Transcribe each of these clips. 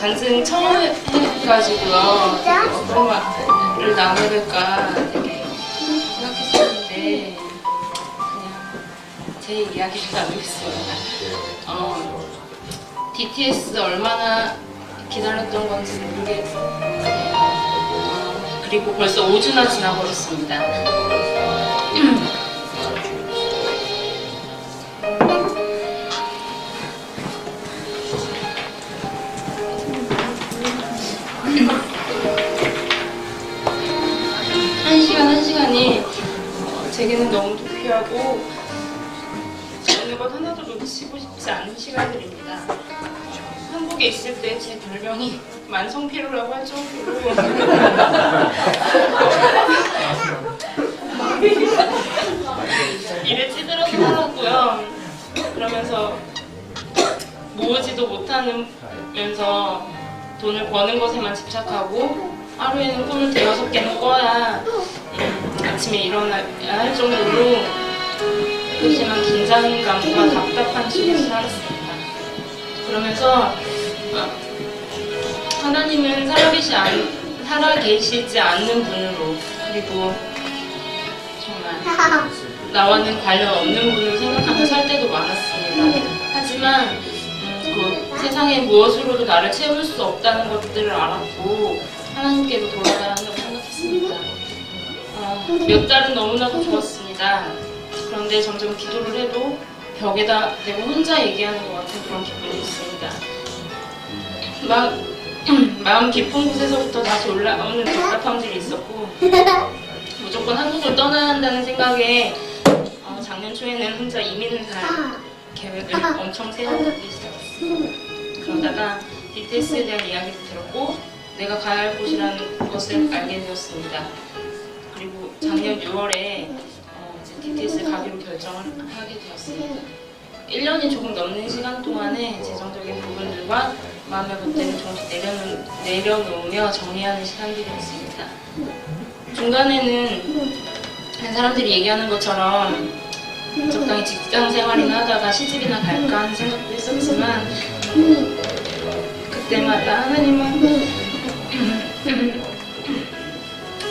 간증 처음 해가지고요. 어떤 말을 나눠볼까 되게 생각했었는데 그냥 제 이야기를 나누겠습니다. DTS 얼마나 기다렸던 건지 모르겠고 그리고 벌써 5주나 지나버렸습니다. 한 시간이 제게는 너무도 귀하고 어느 것 하나도 놓치고 싶지 않은 시간들입니다. 한국에 있을 때 제 별명이 만성피로라고 할 정도로 일에 찌들어서 살았고요. 그러면서 모으지도 못하면서 돈을 버는 것에만 집착하고 하루에는 꿈을 5개는 꿔야 아침에 일어나야 할 정도로 그렇지만 긴장감과 답답한 속에서 살았습니다. 그러면서 하나님은 살아계시지 않는 분으로 그리고 정말 나와는 관련 없는 분으로 생각하며 살 때도 많았습니다. 하지만 그 세상에 무엇으로도 나를 채울 수 없다는 것들을 알았고 하나님께로 돌아가야 한다고 생각했습니다. 몇 달은 너무나도 좋았습니다. 그런데 점점 기도를 해도 벽에다 대고 혼자 얘기하는 것 같은 그런 기분이 있습니다. 마음 깊은 곳에서부터 다시 올라오는 답답함들이 있었고 무조건 한국을 떠나야 한다는 생각에 작년 초에는 혼자 이민을 갈 계획을 엄청 세우기 시작했습니다. 그러다가 DTS에 대한 이야기를 들었고 내가 가야 할 곳이라는 것을 알게 되었습니다. 그리고 작년 6월에 DTS에 가기로 결정을 하게 되었습니다. 1년이 조금 넘는 시간 동안에 재정적인 부분들과 마음의 것들을 조금씩 내려놓으며 정리하는 시간들이었습니다. 중간에는 사람들이 얘기하는 것처럼 적당히 직장 생활이나 하다가 시집이나 갈까 하는 생각도 했었지만 그때마다 하나님은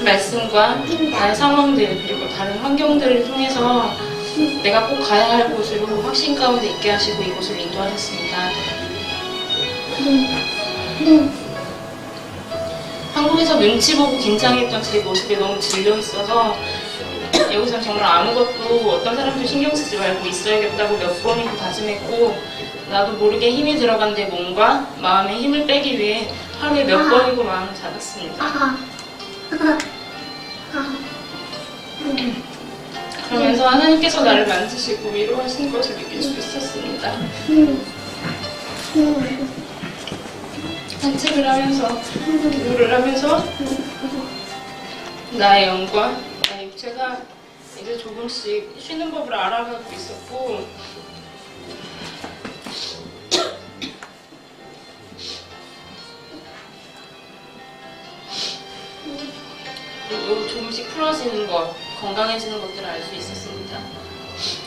말씀과 나의 상황들 그리고 다른 환경들을 통해서 내가 꼭 가야 할 곳으로 확신 가운데 있게 하시고 이곳을 인도하셨습니다. 한국에서 눈치 보고 긴장했던 제 모습에 너무 질려 있어서 여기서는 정말 아무것도 어떤 사람도 신경 쓰지 말고 있어야겠다고 몇 번이고 다짐했고 나도 모르게 힘이 들어간 내 몸과 마음에 힘을 빼기 위해 하루에 몇 번이고 마음을 잡았습니다. 그러면서 하나님께서 나를 만지시고 위로하시는 것을 느낄 수 있었습니다. 산책을 하면서 기도를 하면서 나의 영과 나의 육체가 이제 조금씩 쉬는 법을 알아가고 있었고 그리고 조금씩 풀어지는 것, 건강해지는 것들을 알 수 있었습니다.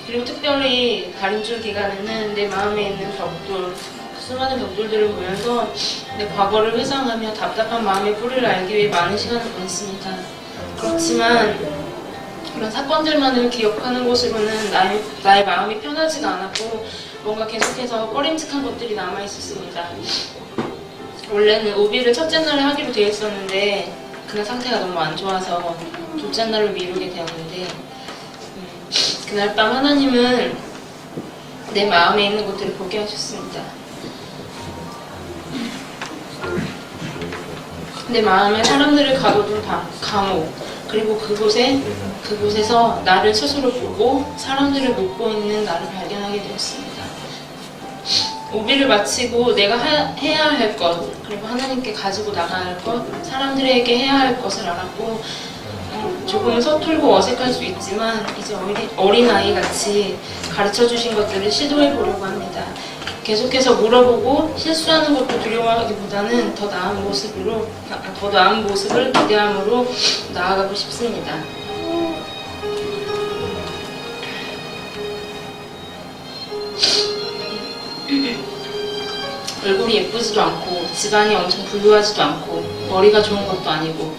그리고 특별히 다림줄 기간에는 내 마음에 있는 벽돌, 수많은 벽돌들을 보면서 내 과거를 회상하며 답답한 마음의 뿌리를 알기 위해 많은 시간을 보냈습니다. 그렇지만 그런 사건들만을 기억하는 것으로는 나의 마음이 편하지가 않았고 뭔가 계속해서 꺼림칙한 것들이 남아있었습니다. 원래는 오비를 첫째 날에 하기로 되어 있었는데 그날 상태가 너무 안 좋아서 둘째 날로 미루게 되었는데 그날 밤 하나님은 내 마음에 있는 것들을 보게 하셨습니다. 내 마음에 사람들을 가둬둔 감옥 그리고 그곳에서 나를 스스로 보고 사람들을 못 보이는 나를 발견하게 되었습니다. 오비를 마치고 내가 해야 할 것, 그리고 하나님께 가지고 나가야 할 것, 사람들에게 해야 할 것을 알았고 조금 서툴고 어색할 수 있지만 이제 어린아이같이 가르쳐주신 것들을 시도해 보려고 합니다. 계속해서 물어보고 실수하는 것도 두려워하기보다는 더 나은 모습을 기대함으로 나아가고 싶습니다. 얼굴이 예쁘지도 않고 집안이 엄청 부유하지도 않고 머리가 좋은 것도 아니고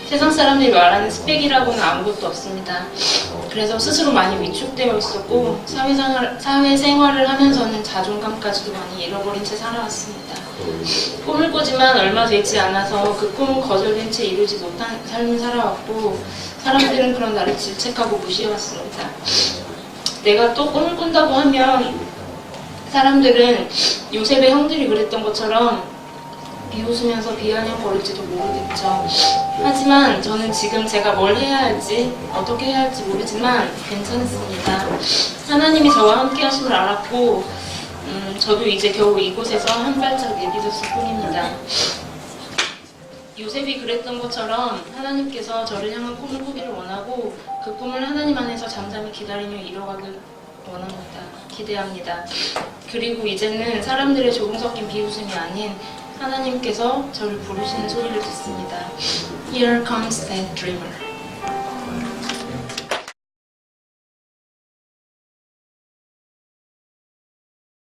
세상 사람들이 말하는 스펙이라고는 아무것도 없습니다. 그래서 스스로 많이 위축되어 있었고 사회생활을 하면서는 자존감까지도 많이 잃어버린 채 살아왔습니다. 꿈을 꾸지만 얼마 되지 않아서 그 꿈은 거절된 채 이루지 못한 삶을 살아왔고 사람들은 그런 나를 질책하고 무시해왔습니다. 내가 또 꿈을 꾼다고 하면 사람들은 요셉의 형들이 그랬던 것처럼 비웃으면서 비아냥거릴지도 모르겠죠. 하지만 저는 지금 제가 뭘 해야 할지 어떻게 해야 할지 모르지만 괜찮습니다. 하나님이 저와 함께 하심을 알았고 저도 이제 겨우 이곳에서 한 발짝 내딛었을 뿐입니다. 요셉이 그랬던 것처럼 하나님께서 저를 향한 꿈을 꾸기를 원하고 그 꿈을 하나님 안에서 잠잠히 기다리며 이뤄가길 원합니다. 기대합니다. 그리고 이제는 사람들의 조금 섞인 비웃음이 아닌 하나님께서 저를 부르시는 소리를 듣습니다. Here comes that dreamer.